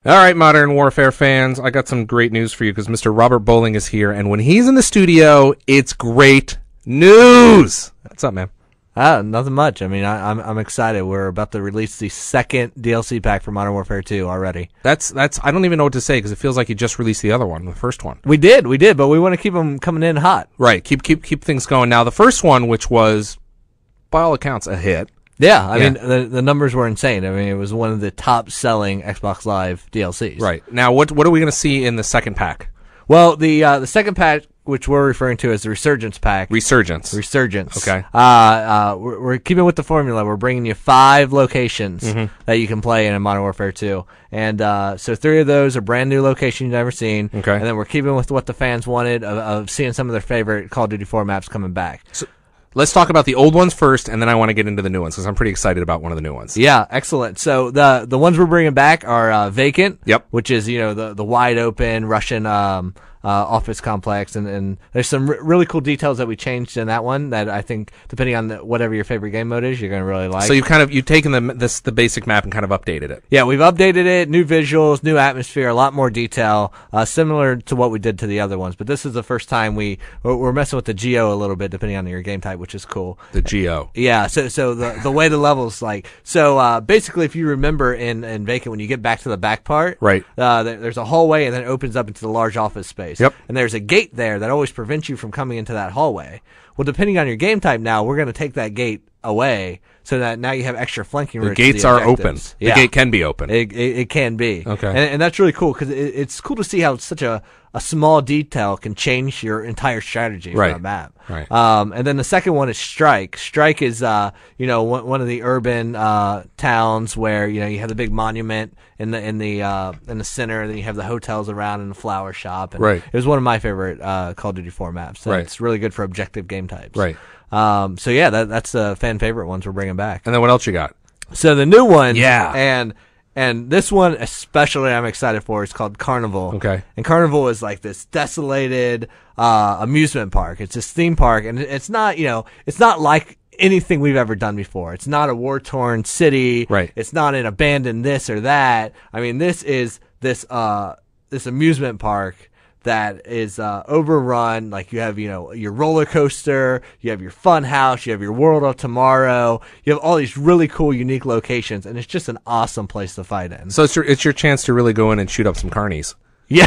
All right, Modern Warfare fans, I got some great news for you because Mr. Robert Bowling is here, and when he's in the studio, it's great news. What's up, man? Nothing much. I mean, I'm excited. We're about to release the second DLC pack for Modern Warfare 2 already. That's. I don't even know what to say because it feels like you just released the other one, the first one. We did, but we want to keep them coming in hot. Right. Keep things going. Now, the first one, which was, by all accounts, a hit. Yeah, I mean, the numbers were insane. I mean, it was one of the top-selling Xbox Live DLCs. Right. Now, what are we going to see in the second pack? Well, the second pack, which we're referring to as the Resurgence pack. Resurgence. Okay. We're keeping with the formula. We're bringing you 5 locations that you can play in Modern Warfare 2. And so 3 of those are brand new locations you've never seen. Okay. And then we're keeping with what the fans wanted of seeing some of their favorite Call of Duty 4 maps coming back. So, let's talk about the old ones first, and then I want to get into the new ones because I'm pretty excited about one of the new ones. Yeah, excellent. So the ones we're bringing back are Vacant, which is the wide open Russian office complex, and there's some really cool details that we changed in that one that I think, depending on whatever your favorite game mode is, you're going to really like. So you've taken the basic map and kind of updated it. Yeah, we've updated it, new visuals, new atmosphere, a lot more detail, similar to what we did to the other ones. But this is the first time we're messing with the geo a little bit, depending on your game type, which is cool. The geo. Yeah. So the way the levels basically, if you remember in Vacant, when you get back to the back part, right, there's a hallway and then it opens up into the large office space. Yep. And there's a gate there that always prevents you from coming into that hallway. Well, depending on your game type now, we're going to take that gate away so that now you have extra flanking routes. The gates are open. Yeah. The gate can be open. It can be. Okay. And that's really cool because it's cool to see how such a small detail can change your entire strategy for a map. Right. And then the second one is Strike. Strike is one of the urban towns where you have the big monument in the center, and then you have the hotels around and the flower shop. And right. It was one of my favorite Call of Duty 4 maps. So right. It's really good for objective game types. Right. So yeah, that's the fan favorite ones we're bringing back. And then what else you got? So the new one. Yeah. And this one especially I'm excited for is called Carnival. Okay. And Carnival is like this desolated amusement park. It's this theme park, and it's not like anything we've ever done before. It's not a war-torn city. Right. It's not an abandoned this or that. I mean, this is this amusement park that is overrun. Like you have your roller coaster, you have your fun house, you have your World of Tomorrow, you have all these really cool unique locations, and it's just an awesome place to fight in. So it's your chance to really go in and shoot up some carnies. Yeah.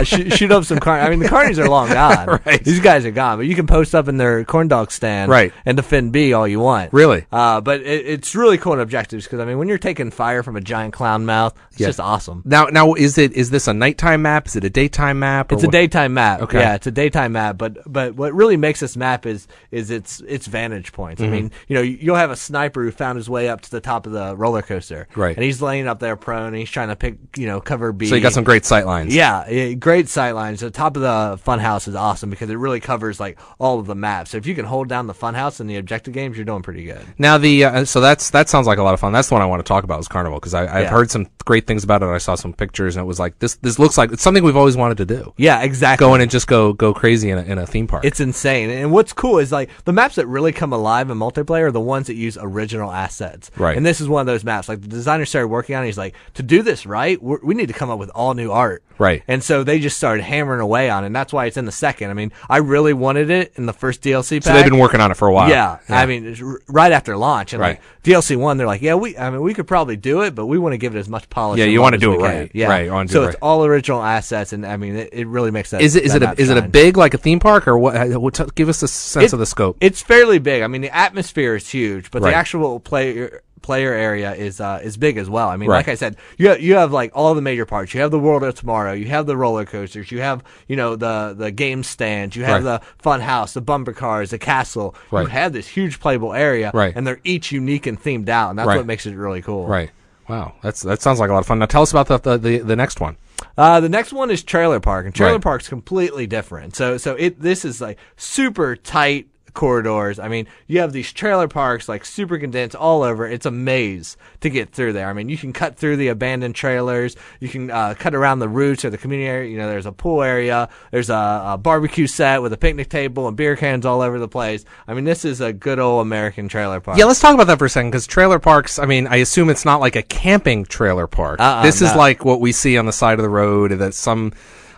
Shoot up some carnies. I mean, the carnies are long gone. Right. These guys are gone, but you can post up in their corn dog stand, right, and defend B all you want. Really? But it's really cool in objectives because I mean, when you're taking fire from a giant clown mouth, it's just awesome. Now, is this a nighttime map? Is it a daytime map? It's a daytime map. Okay. Yeah, it's a daytime map. But what really makes this map is its vantage points. I mean, you'll have a sniper who found his way up to the top of the roller coaster, right, and he's laying up there prone, and he's trying to pick cover B. So you got some great sight lines. Yeah, great sight lines. The top of the funhouse is awesome because it really covers like all of the maps. So if you can hold down the funhouse in the objective games, you're doing pretty good. Now so that sounds like a lot of fun. That's the one I want to talk about is Carnival because I've heard some great things about it. I saw some pictures and it was like this looks like it's something we've always wanted to do. Yeah, exactly. Go in and just go crazy in a theme park. It's insane. And what's cool is like the maps that really come alive in multiplayer are the ones that use original assets. Right. And this is one of those maps. Like the designer started working on it. He's like, to do this right, we need to come up with all new art. Right. And so they just started hammering away on it, and that's why it's in the second. I mean, I really wanted it in the first DLC pack. So they've been working on it for a while. Yeah. I mean, it's right after launch. And right. like DLC 1, they're like, we could probably do it, but we want to give it as much polish. Yeah, you want to do it right. Yeah. Right. It's all original assets, and I mean, it really makes that. Is it a big like a theme park, or what? Give us a sense of the scope. It's fairly big. I mean, the atmosphere is huge, but right. the actual player area is big as well. I mean, like I said, you have like all the major parts. You have the World of Tomorrow. You have the roller coasters. You have the game stands. You have the fun house, the bumper cars, the castle. Right. You have this huge playable area, right. and they're each unique and themed out, and that's what makes it really cool. Right. Wow. That sounds like a lot of fun. Now tell us about the next one. The next one is Trailer Park, and Trailer Park's completely different. So this is like super tight, corridors. I mean, you have these trailer parks like super condensed all over. It's a maze to get through there. I mean, you can cut through the abandoned trailers. You can cut around the routes or the community area. You know, there's a pool area. There's a barbecue set with a picnic table and beer cans all over the place. I mean, this is a good old American trailer park. Yeah, let's talk about that for a second, because trailer parks, I mean, I assume it's not like a camping trailer park. This is like what we see on the side of the road that some...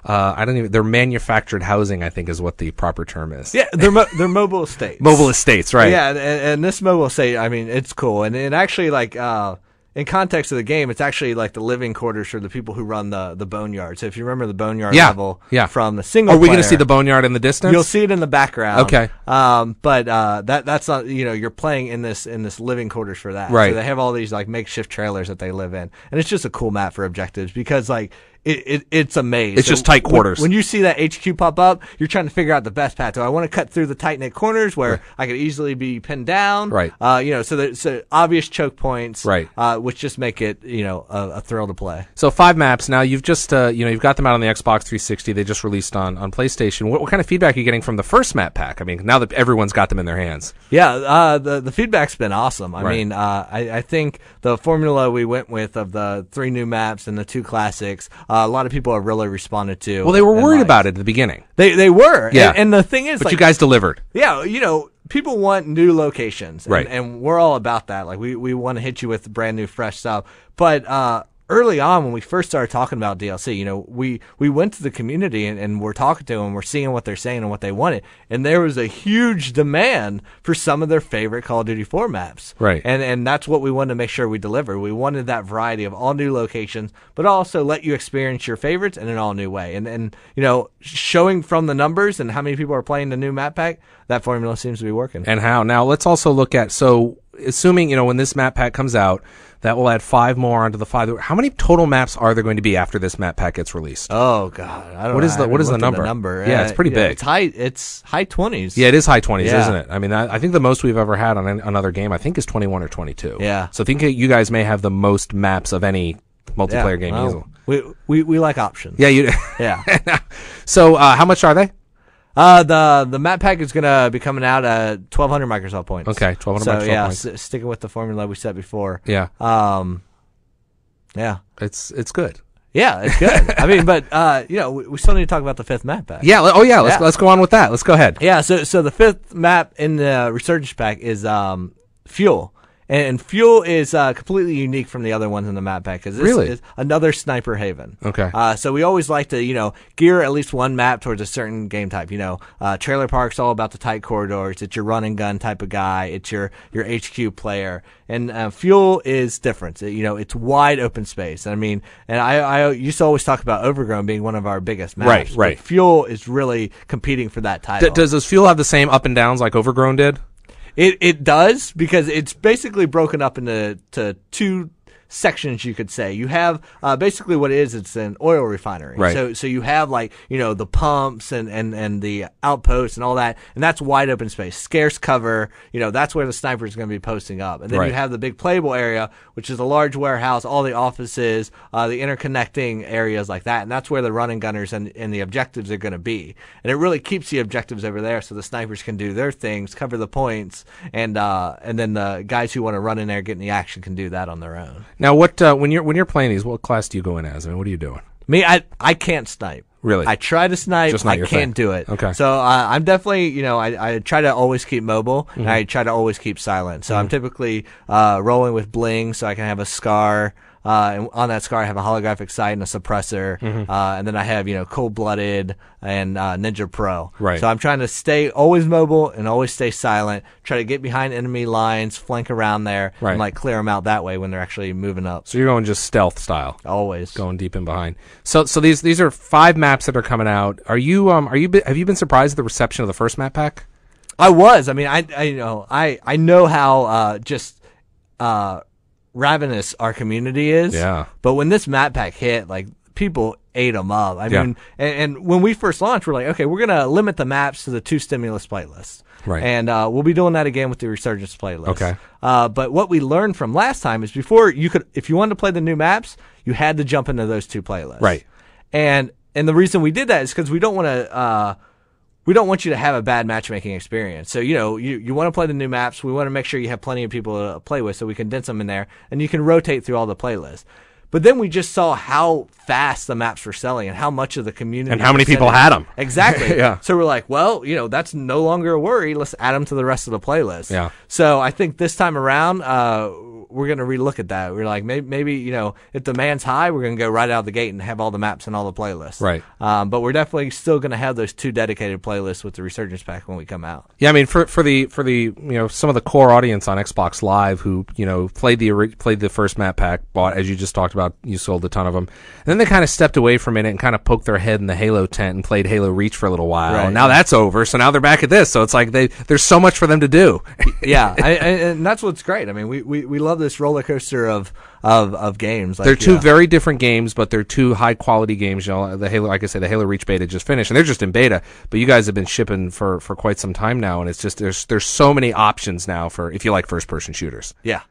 they're manufactured housing, I think is what the proper term is. Yeah, they're mobile estates. Mobile estates, right. Yeah, and this mobile estate, I mean, it's cool. And it actually, like, in context of the game, it's actually like the living quarters for the people who run the boneyard. So if you remember the boneyard level from the single player. Are we going to see the boneyard in the distance? You'll see it in the background. Okay. But that's not, you know, you're playing in this living quarters for that. Right. So they have all these like makeshift trailers that they live in. And it's just a cool map for objectives because like it's a maze. It's just tight quarters. When you see that HQ pop up, you're trying to figure out the best path. Do I want to cut through the tight knit corners where I could easily be pinned down? Right. You know, so there's obvious choke points. Right. Which just make it, you know, a thrill to play. So 5 maps. Now you've just, you've got them out on the Xbox 360. They just released on PlayStation. What kind of feedback are you getting from the first map pack? I mean, now that everyone's got them in their hands. Yeah, the feedback's been awesome. I mean, I think the formula we went with of the 3 new maps and the 2 classics, a lot of people have really responded to. Well, they were worried about it at the beginning. They were. Yeah. And the thing is, but like, you guys delivered. Yeah, you know, people want new locations. Right. And we're all about that. Like, we want to hit you with brand new, fresh stuff. But early on, when we first started talking about DLC, you know, we went to the community and we're talking to them, we're seeing what they're saying and what they wanted, and there was a huge demand for some of their favorite Call of Duty 4 maps. Right. And that's what we wanted to make sure we delivered. We wanted that variety of all new locations, but also let you experience your favorites in an all new way. And you know, showing from the numbers and how many people are playing the new map pack, that formula seems to be working. And how? Now let's also look at, so assuming, you know, when this map pack comes out, that will add 5 more onto the 5. How many total maps are there going to be after this map pack gets released? Oh God, I don't know. What is the number? Yeah, it's pretty big. It's high 20s. Yeah, it is high 20s, isn't it? I mean, I think the most we've ever had on another game, I think, is 21 or 22. Yeah. So I think you guys may have the most maps of any multiplayer game. Well, we like options. Yeah, you. Yeah. So how much are they? The map pack is gonna be coming out at 1,200 Microsoft points. Okay, 1,200 Microsoft points. So sticking with the formula we said before. Yeah. Yeah. It's good. Yeah, it's good. I mean, but you know, we still need to talk about the 5th map pack. Yeah. Oh yeah. Let's go on with that. Let's go ahead. Yeah. So the 5th map in the Resurgence pack is Fuel. And Fuel is completely unique from the other ones in the map pack because this is another sniper haven. Okay. So we always like to, you know, gear at least one map towards a certain game type. You know, Trailer Park's all about the tight corridors. It's your run and gun type of guy. It's your HQ player. And Fuel is different. You know, it's wide open space. I mean, and I used to always talk about Overgrown being one of our biggest maps. Right. Fuel is really competing for that title. Does Fuel have the same up and downs like Overgrown did? It does, because it's basically broken up into 2 sections, you could say. You have basically what it is, it's an oil refinery. Right. So you have, like, you know, the pumps and the outposts and all that, and that's wide open space, scarce cover. You know, that's where the sniper is going to be posting up. And then you have the big playable area, which is a large warehouse, all the offices, the interconnecting areas like that, and that's where the running gunners and the objectives are going to be. And it really keeps the objectives over there so the snipers can do their things, cover the points, and then the guys who want to run in there, get in the action, can do that on their own. Now, what when you're playing these, what class do you go in as? I mean, what are you doing? Me, I can't snipe. Really? I try to snipe. Just not I your can't thing. do it. Okay. So I'm definitely, you know, I try to always keep mobile, and I try to always keep silent. So I'm typically rolling with bling, so I can have a scar. And on that scar, I have a holographic sight and a suppressor. And then I have, you know, cold-blooded and Ninja Pro. Right. So I'm trying to stay always mobile and always stay silent. Try to get behind enemy lines, flank around there, and like clear them out that way when they're actually moving up. So you're going just stealth style. Always going deep in behind. So these are 5 maps that are coming out. Have you been surprised at the reception of the first map pack? I was. I mean, I know how ravenous our community is. Yeah. But when this map pack hit, like, people ate them up. I mean, and when we first launched, we're like, okay, we're gonna limit the maps to the 2 stimulus playlists. Right. And we'll be doing that again with the Resurgence playlist. Okay. But what we learned from last time is before you could, if you wanted to play the new maps, you had to jump into those 2 playlists. Right. And the reason we did that is because we don't want to we don't want you to have a bad matchmaking experience. So, you want to play the new maps. We want to make sure you have plenty of people to play with, so we condense them in there, and you can rotate through all the playlists. But then we just saw how fast the maps were selling and how much of the community and how many people had them. Exactly. Yeah. So we're like, well, that's no longer a worry. Let's add them to the rest of the playlist. Yeah. So I think this time around, we're going to relook at that. We're like, maybe if demand's high, we're going to go right out of the gate and have all the maps and all the playlists. Right. But we're definitely still going to have those 2 dedicated playlists with the Resurgence pack when we come out. Yeah, I mean, for the some of the core audience on Xbox Live who played the first map pack, bought, as you just talked about, you sold a ton of them, and then they kind of stepped away from it and kind of poked their head in the Halo tent and played Halo Reach for a little while. Right. And now that's over, so now they're back at this. So it's like there's so much for them to do. Yeah, and that's what's great. I mean, we love this roller coaster of games. Like, they're 2 very different games, but they're 2 high quality games. The Halo, like I say, the Halo Reach beta just finished, and they're just in beta. But you guys have been shipping for quite some time now, and it's just there's so many options now for if you like first person shooters. Yeah.